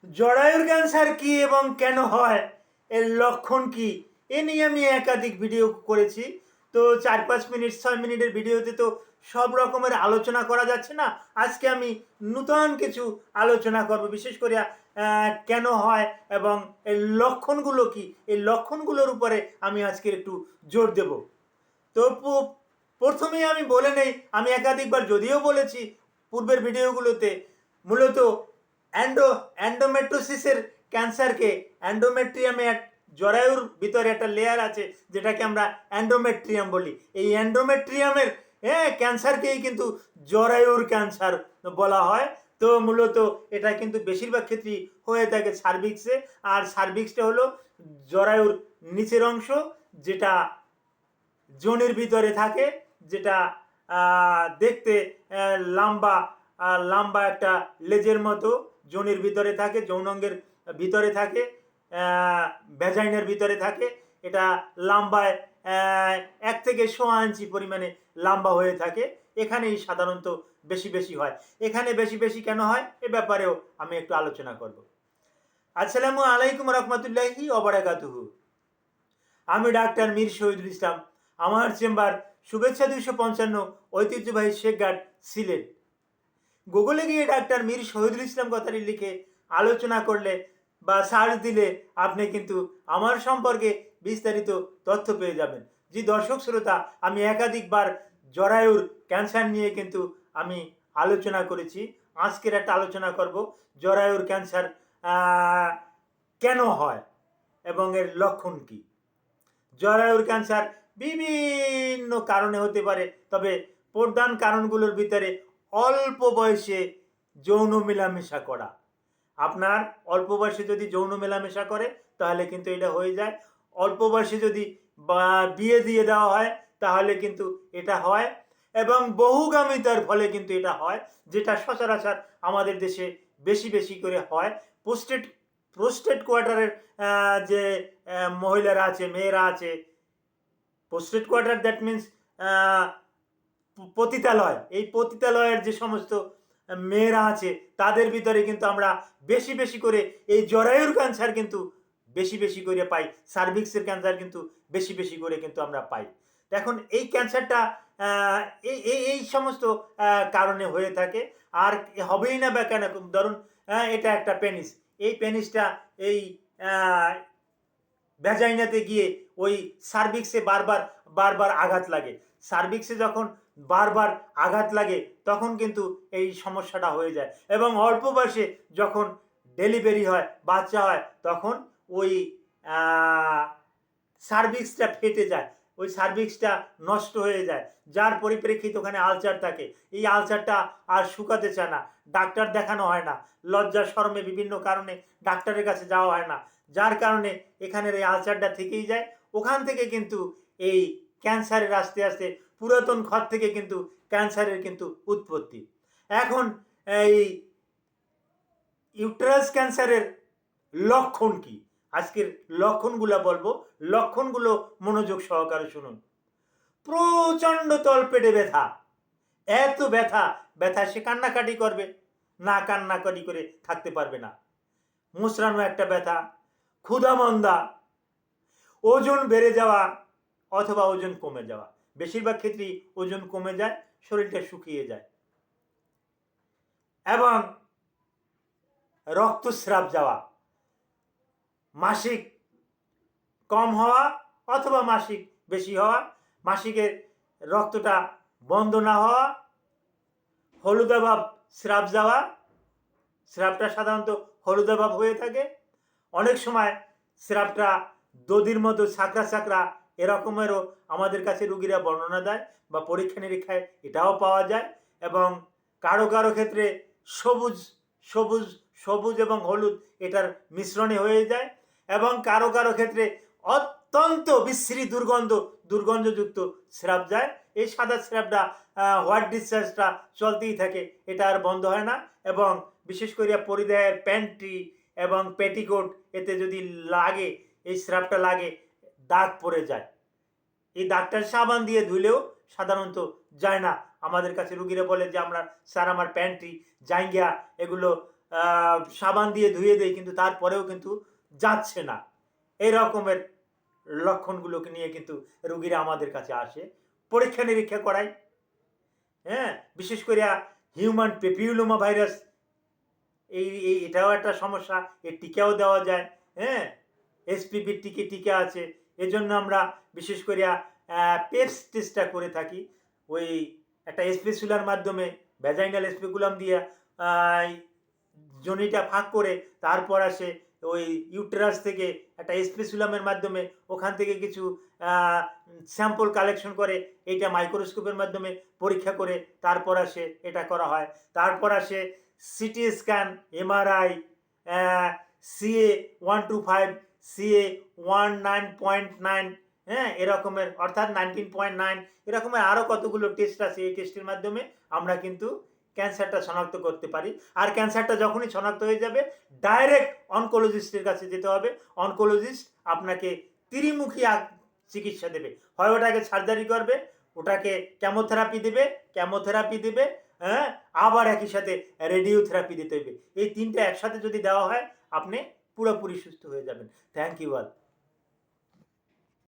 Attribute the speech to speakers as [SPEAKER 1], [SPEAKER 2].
[SPEAKER 1] জরায়ুর ক্যান্সার কি এবং কেন হয়, এর লক্ষণ কি, এ নিয়ে আমি একাধিক ভিডিও করেছি। তো 4-5 মিনিট 6 মিনিটের ভিডিওতে তো সব রকমের আলোচনা করা যাচ্ছে না। আজকে আমি নূতন কিছু আলোচনা করব, বিশেষ করে কেন হয় এবং এর লক্ষণগুলো কি, এই লক্ষণগুলোর উপরে আমি আজকে একটু জোর দেব। তো প্রথমেই আমি বলে নেই, আমি একাধিকবার যদিও বলেছি পূর্বের ভিডিওগুলোতে, মূলত অ্যান্ডোমেট্রোসিসের ক্যান্সারকে, অ্যান্ডোমেট্রিয়ামে জরায়ুর ভিতরে একটা লেয়ার আছে যেটাকে আমরা অ্যান্ডোমেট্রিয়াম বলি। এই অ্যান্ডোমেট্রিয়ামের ক্যান্সারকেই কিন্তু জরায়ুর ক্যান্সার বলা হয়। তো মূলত এটা কিন্তু বেশিরভাগ ক্ষেত্রেই হয়ে থাকে সার্ভিক্সে। আর সার্ভিক্সটা হলো জরায়ুর নিচের অংশ, যেটা যোনির ভিতরে থাকে, যেটা দেখতে লম্বা লম্বা একটা লেজের মতো যোনির ভিতরে থাকে, যৌনাঙ্গের ভিতরে থাকে, ভ্যাজাইনের ভিতরে থাকে। এটা লম্বায় 1 থেকে 1.25 ইঞ্চি পরিমাণে লম্বা হয়ে থাকে। এখানেই সাধারণত বেশি বেশি হয়। এখানে বেশি বেশি কেন হয় এ ব্যাপারেও আমি একটু আলোচনা করব। আসসালামু আলাইকুম রহমতুল্লাহি ওবারাকাতুহু। আমি ডাক্তার মীর শহীদুল ইসলাম। আমার চেম্বার শুভেচ্ছা 255, ঐতিহ্যবাহী শেখঘাট, সিলেট। গুগলে গিয়ে ডাক্তার মীর শহীদুল ইসলাম কথাটি লিখে আলোচনা করলে বা সার্চ দিলে আপনি কিন্তু আমার সম্পর্কে বিস্তারিত তথ্য পেয়ে যাবেন। জি দর্শক শ্রোতা, আমি একাধিকবার জরায়ুর ক্যান্সার নিয়ে কিন্তু আমি আলোচনা করেছি। আজকের একটা আলোচনা করব জরায়ুর ক্যান্সার কেন হয় এবং এর লক্ষণ কী। জরায়ুর ক্যান্সার বিভিন্ন কারণে হতে পারে, তবে প্রধান কারণগুলোর ভিতরে অল্প বয়সে যৌন মেলামেশা করা। আপনার অল্প বয়সে যদি যৌন মেলামেশা করে তাহলে কিন্তু এটা হয়ে যায়। অল্প বয়সে যদি বিয়ে দিয়ে দেওয়া হয় তাহলে কিন্তু এটা হয়, এবং বহুগামিতার ফলে কিন্তু এটা হয়, যেটা সচরাচর আমাদের দেশে বেশি বেশি করে হয়। পোস্টেট প্রোস্টেট কোয়ার্টারের যে মহিলারা আছে, মেয়েরা আছে, পোস্টেট কোয়ার্টার দ্যাট মিন্স পতিতালয়, এই পতিতালয়ের যে সমস্ত মেয়েরা আছে তাদের ভিতরে কিন্তু আমরা বেশি বেশি করে এই জরায়ুর ক্যান্সার কিন্তু বেশি বেশি করে পাই, সার্ভিক্সের ক্যান্সার কিন্তু বেশি বেশি করে কিন্তু আমরা পাই। এখন এই ক্যান্সারটা এই এই সমস্ত কারণে হয়ে থাকে। আর হবেই না বা কেন, ধরুন এটা একটা পেনিস, এই পেনিসটা এই ভ্যাজাইনাতে গিয়ে ওই সার্ভিক্সে বারবার বারবার আঘাত লাগে। সার্ভিক্সে যখন বারবার আঘাত লাগে তখন কিন্তু এই সমস্যাটা হয়ে যায়, এবং অল্প বয়সে যখন ডেলিভারি হয়, বাচ্চা হয়, তখন ওই সার্ভিক্সটা ফেটে যায়, ওই সার্ভিক্সটা নষ্ট হয়ে যায়, যার পরিপ্রেক্ষিতে ওখানে আলসার থাকে। এই আলসারটা আর শুকাতে চায় না, ডাক্তার দেখানো হয় না, লজ্জা শরমে বিভিন্ন কারণে ডাক্তারের কাছে যাওয়া হয় না, যার কারণে এখানের এই আলসারটা থেকেই যায়। ওখান থেকে কিন্তু এই ক্যান্সারের আস্তে আস্তে পুরাতন ক্ষত থেকে কিন্তু ক্যান্সারের কিন্তু উৎপত্তি। এখন এই ইউটেরাস ক্যান্সারের লক্ষণ কি, আজকের লক্ষণগুলো বলবো। লক্ষণগুলো মনোযোগ সহকারে শুনুন। প্রচণ্ড তলপেটে ব্যথা, এত ব্যথা, ব্যথা সে কান্নাকাটি করবে না, কান্নাকাটি করে থাকতে পারবে না। মোচড়ানো একটা ব্যথা, ক্ষুধামন্দা, ওজন বেড়ে যাওয়া অথবা ওজন কমে যাওয়া। বেশিরভাগ ক্ষেত্রেই ওজন কমে যায়, শরীরটা শুকিয়ে যায়, এবং রক্তস্রাব যাওয়া, মাসিক কম হওয়া অথবা মাসিক বেশি হওয়া, মাসিকের রক্তটা বন্ধ না হওয়া, হলুদাভাব স্রাব যাওয়া, স্রাবটা সাধারণত হলুদাভাব হয়ে থাকে। অনেক সময় স্রাবটা দধির মতো ছাকরা ছাকরা এরকমেরও আমাদের কাছে রুগীরা বর্ণনা দেয়, বা পরীক্ষা নিরীক্ষায় এটাও পাওয়া যায়। এবং কারো কারো ক্ষেত্রে সবুজ সবুজ সবুজ এবং হলুদ এটার মিশ্রণে হয়ে যায়, এবং কারো কারো ক্ষেত্রে অত্যন্ত বিশ্রী দুর্গন্ধযুক্ত স্রাব যায়। এই সাদা স্রাবটা হোয়াইট ডিসচার্জটা চলতেই থাকে, এটা আর বন্ধ হয় না। এবং বিশেষ করে পরিধায়ের প্যান্ট্রি এবং পেটিকোট, এতে যদি লাগে, এই স্রাবটা লাগে, দাগ পড়ে যায়। এই দাগটা সাবান দিয়ে ধুলেও সাধারণত যায় না। আমাদের কাছে রুগীরা বলে যে আমরা স্যার আমার প্যান্ট্রি জাইঙ্গা, এগুলো সাবান দিয়ে ধুয়ে দেই, কিন্তু তারপরেও কিন্তু যাচ্ছে না। এই রকমের লক্ষণগুলোকে নিয়ে কিন্তু রোগীরা আমাদের কাছে আসে, পরীক্ষা নিরীক্ষা করাই। হ্যাঁ, বিশেষ করে হিউম্যান পেপিউলোমা ভাইরাস, এটাও একটা সমস্যা, এর টিকাও দেওয়া যায়। হ্যাঁ, এসপিভি টিকা আছে। এজন্য আমরা বিশেষ করে পেপস টেস্টটা করে থাকি। ওই একটা স্পেসুলার মাধ্যমে, ভ্যাজাইনাল স্পেকুলাম দিয়ে জনিটা ফাঁক করে তারপর আসে ওই ইউটেরাস থেকে একটা স্পেসুলামের মাধ্যমে ওখান থেকে কিছু স্যাম্পল কালেকশন করে এইটা মাইক্রোস্কোপের মাধ্যমে পরীক্ষা করে তারপর আসে এটা করা হয়। তারপর আসে CT scan, MRI, CA-125, CA-19.9, হ্যাঁ, এরকমের, অর্থাৎ 19.9, এরকমের আরও কতগুলো টেস্ট আছে। এই টেস্টের মাধ্যমে আমরা কিন্তু ক্যান্সারটা শনাক্ত করতে পারি। আর ক্যান্সারটা যখনই শনাক্ত হয়ে যাবে, ডাইরেক্ট অনকোলজিস্টের কাছে যেতে হবে। অনকোলজিস্ট আপনাকে ত্রিমুখী চিকিৎসা দেবে। হয় ওটাকে সার্জারি করবে, ওটাকে কেমোথেরাপি দেবে, হ্যাঁ, আবার একই সাথে রেডিওথেরাপি দিতে হবে। এই তিনটা একসাথে যদি দেওয়া হয়, আপনি পুরোপুরি সুস্থ হয়ে যাবেন। Thank you all.